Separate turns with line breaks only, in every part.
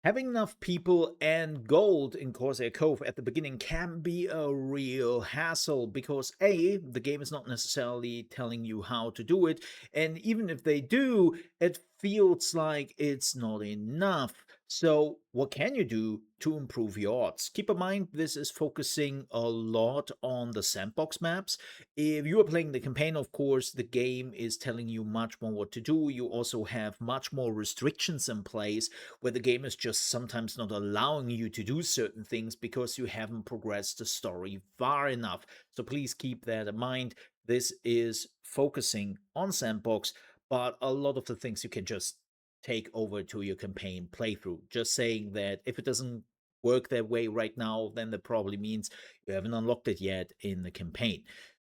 Having enough people and gold in Corsair Cove at the beginning can be a real hassle because A, the game is not necessarily telling you how to do it, and even if they do, it feels like it's not enough. So, what can you do to improve your odds? Keep in mind, this is focusing a lot on the sandbox maps. If you are playing the campaign, of course, the game is telling you much more what to do. You also have much more restrictions in place where the game is just sometimes not allowing you to do certain things because you haven't progressed the story far enough. So please keep that in mind. This is focusing on sandbox, but a lot of the things you can just take over to your campaign playthrough. Just saying that if it doesn't work that way right now, then that probably means you haven't unlocked it yet in the campaign.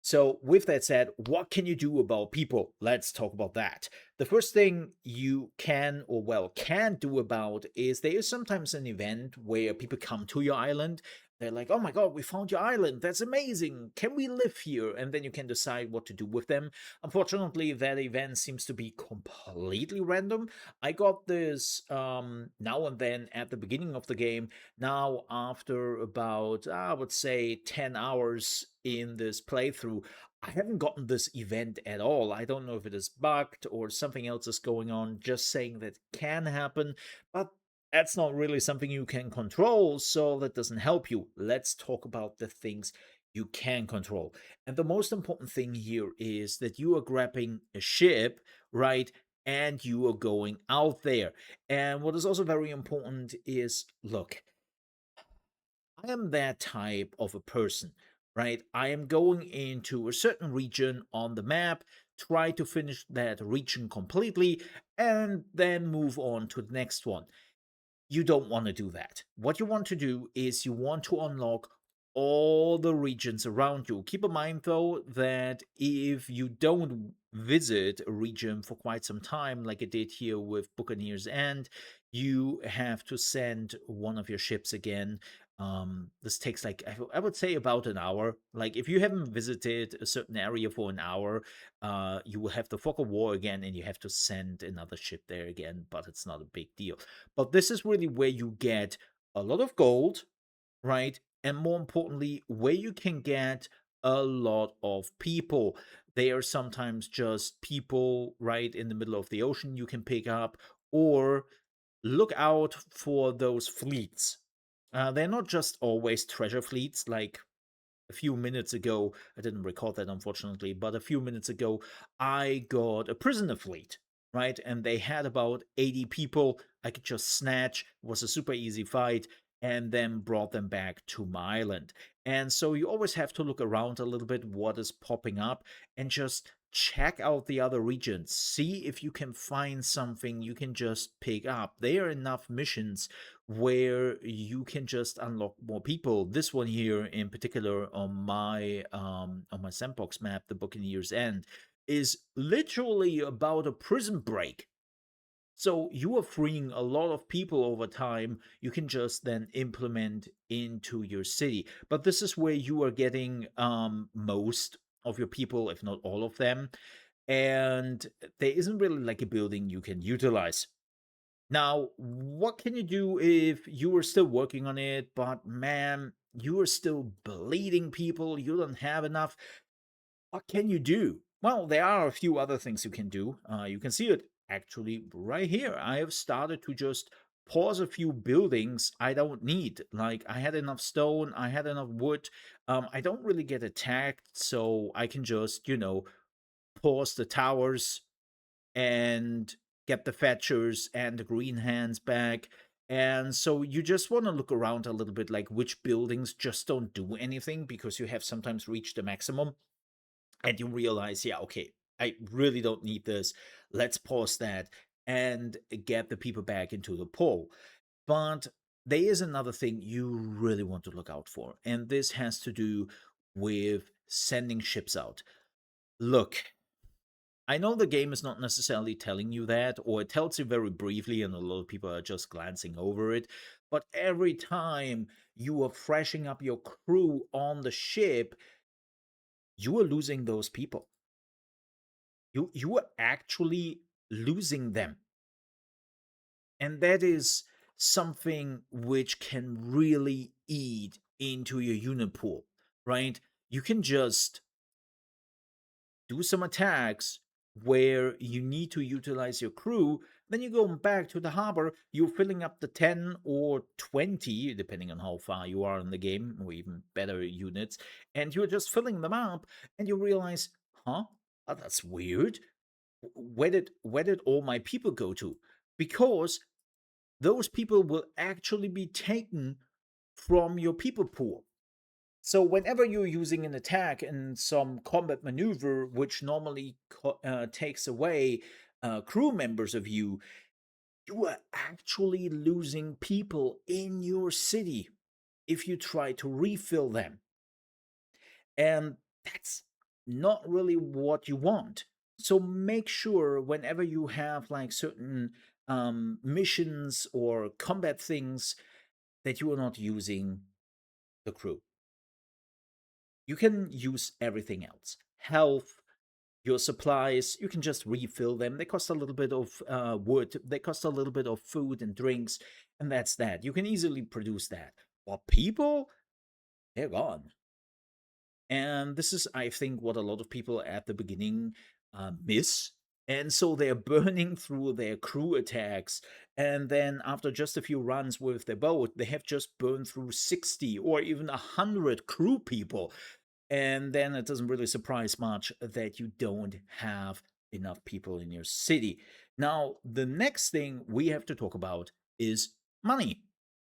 So, with that said, what can you do about people? Let's talk about that. The first thing you can, or well, can do about is there is sometimes an event where people come to your island. They're like, oh my god, we found your island. That's amazing. Can we live here? And then you can decide what to do with them. Unfortunately, that event seems to be completely random. I got this now and then at the beginning of the game. Now, after about, I would say, 10 hours in this playthrough, I haven't gotten this event at all. I don't know if it is bugged or something else is going on, just saying that can happen, but that's not really something you can control, so that doesn't help you. Let's talk about the things you can control. And the most important thing here is that you are grabbing a ship, right? And you are going out there. And what is also very important is look, I am that type of a person, right? I am going into a certain region on the map, try to finish that region completely, and then move on to the next one. You don't want to do that. What you want to do is you want to unlock all the regions around you. Keep in mind, though, that if you don't visit a region for quite some time, like I did here with Buccaneer's End, you have to send one of your ships again. This takes like I would say about an hour. Like if you haven't visited a certain area for an hour, you will have the fog of war again, and you have to send another ship there again. But it's not a big deal. But this is really where you get a lot of gold, right? And more importantly, where you can get a lot of people. They are sometimes just people right in the middle of the ocean you can pick up, or look out for those fleets. They're not just always treasure fleets like a few minutes ago. I didn't record that, unfortunately, but a few minutes ago, I got a prisoner fleet, right? And they had about 80 people I could just snatch. It was a super easy fight, and then brought them back to my island. And so you always have to look around a little bit what is popping up and just check out the other regions. See if you can find something you can just pick up. There are enough missions where you can just unlock more people. This one here in particular on my sandbox map, the Buccaneer's End, is literally about a prison break. So you are freeing a lot of people over time. You can just then implement into your city. But this is where you are getting most of your people, if not all of them. And there isn't really like a building you can utilize. Now, what can you do if you are still working on it, but man, you are still bleeding people, you don't have enough? What can you do? Well, there are a few other things you can do. You can see it actually right here. I have started to just pause a few buildings I don't need. Like, I had enough stone, I had enough wood. I don't really get attacked, so I can just, pause the towers and get the fetchers and the green hands back. And so you just want to look around a little bit, like which buildings just don't do anything because you have sometimes reached the maximum and you realize, yeah, okay, I really don't need this. Let's pause that and get the people back into the pool. But there is another thing you really want to look out for, and this has to do with sending ships out. Look, I know the game is not necessarily telling you that, or it tells you very briefly, and a lot of people are just glancing over it. But every time you are freshing up your crew on the ship, you are losing those people. You are actually losing them. And that is something which can really eat into your unit pool, right? You can just do some attacks where you need to utilize your crew. Then you go back to the harbor, you're filling up the 10 or 20, depending on how far you are in the game, or even better units, and you're just filling them up, and you realize, huh? Oh, that's weird. Where did all my people go to? Because those people will actually be taken from your people pool. So whenever you're using an attack in some combat maneuver, which normally takes away crew members of you, you are actually losing people in your city if you try to refill them. And that's not really what you want. So make sure whenever you have like certain missions or combat things that you are not using the crew. You can use everything else. Health, your supplies, you can just refill them. They cost a little bit of wood, they cost a little bit of food and drinks, and that's that. You can easily produce that. But people, they're gone. And this is, I think, what a lot of people at the beginning miss. And so they're burning through their crew attacks. And then after just a few runs with their boat, they have just burned through 60 or even 100 crew people. And then it doesn't really surprise much that you don't have enough people in your city. Now, the next thing we have to talk about is money.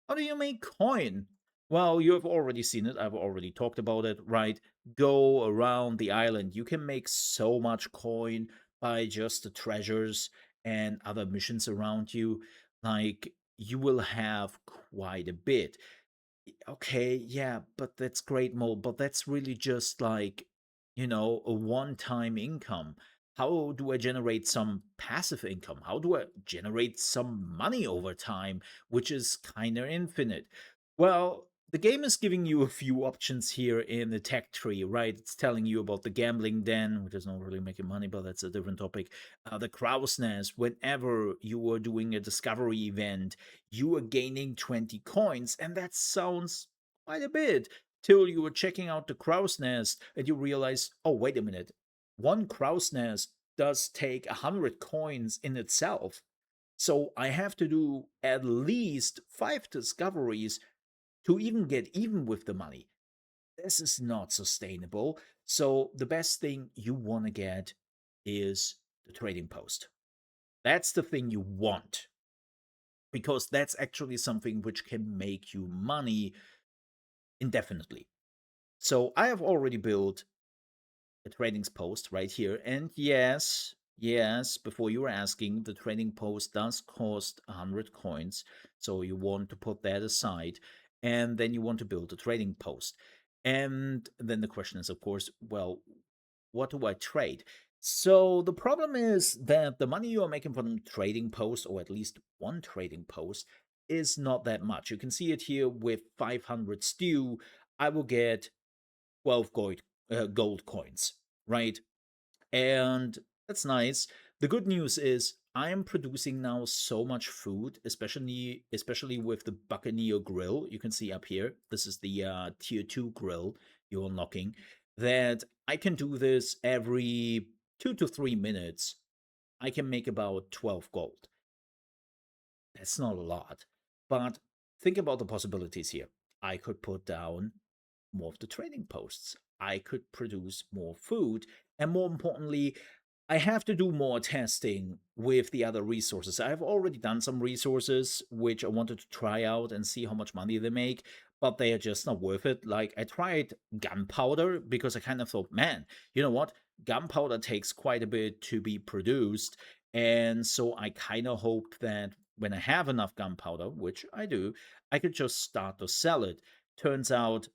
How do you make coin? Well, you have already seen it. I've already talked about it, right? Go around the island. You can make so much coin by just the treasures and other missions around you. Like, you will have quite a bit. Okay, yeah, but that's great, Mo, but that's really just like, a one-time income. How do I generate some passive income? How do I generate some money over time, which is kind of infinite? Well, the game is giving you a few options here in the tech tree, right? It's telling you about the gambling den, which is not really making money, but that's a different topic. The crow's nest, whenever you are doing a discovery event, you are gaining 20 coins, and that sounds quite a bit. Till you were checking out the crow's nest and you realize, oh, wait a minute, one crow's nest does take 100 coins in itself. So I have to do at least 5 discoveries to even get even with the money. This is not sustainable. So the best thing you want to get is the trading post. That's the thing you want because that's actually something which can make you money indefinitely. So I have already built a trading post right here. And yes, before you were asking, the trading post does cost 100 coins. So you want to put that aside. And then you want to build a trading post. And then the question is, of course, well, what do I trade? So the problem is that the money you are making from trading post, or at least one trading post, is not that much. You can see it here with 500 stew. I will get 12 gold coins, right? And that's nice. The good news is I am producing now so much food, especially with the Buccaneer grill. You can see up here. This is the tier 2 grill you're unlocking. That I can do this every 2 to 3 minutes. I can make about 12 gold. That's not a lot. But think about the possibilities here. I could put down more of the trading posts. I could produce more food. And more importantly, I have to do more testing with the other resources. I've already done some resources which I wanted to try out and see how much money they make, but they are just not worth it. Like, I tried gunpowder because I kind of thought, man, you know what? Gunpowder takes quite a bit to be produced. And so I kind of hoped that when I have enough gunpowder, which I do, I could just start to sell it. Turns out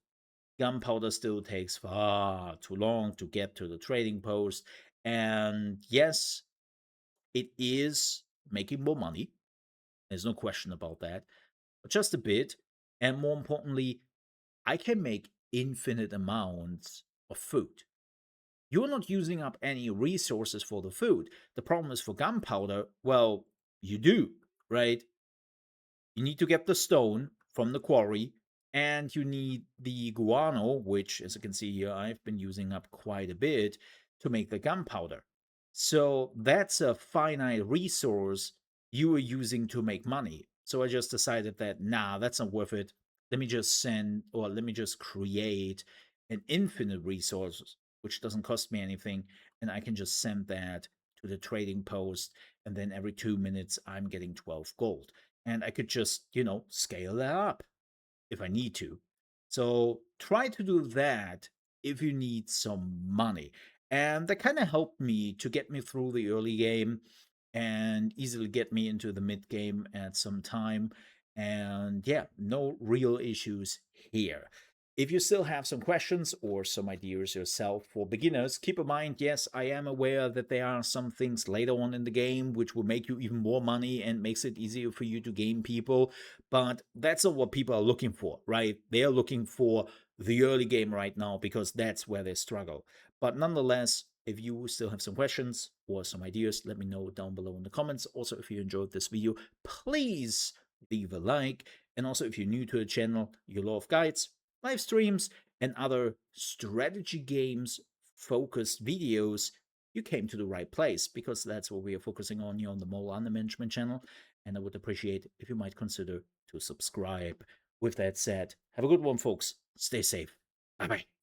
gunpowder still takes far too long to get to the trading post. And yes, it is making more money. There's no question about that. But just a bit. And more importantly, I can make infinite amounts of food. You're not using up any resources for the food. The problem is for gunpowder, well, you do, right? You need to get the stone from the quarry, and you need the guano, which, as you can see here, I've been using up quite a bit to make the gunpowder. So that's a finite resource you are using to make money. So I just decided that, nah, that's not worth it. Let me just create an infinite resource, which doesn't cost me anything, and I can just send that to the trading post, and then every 2 minutes I'm getting 12 gold. And I could just, scale that up if I need to. So try to do that if you need some money. And that kind of helped me to get me through the early game and easily get me into the mid game at some time. And yeah, no real issues here. If you still have some questions or some ideas yourself for beginners, keep in mind, yes, I am aware that there are some things later on in the game which will make you even more money and makes it easier for you to gain people, but that's not what people are looking for, right? They are looking for the early game right now because that's where they struggle. But nonetheless, if you still have some questions or some ideas, let me know down below in the comments. Also, if you enjoyed this video, please leave a like. And also, if you're new to the channel, you love guides, live streams, and other strategy games focused videos, you came to the right place because that's what we are focusing on here on the Mole Under Management channel. And I would appreciate if you might consider to subscribe. With that said, have a good one, folks. Stay safe. Bye bye.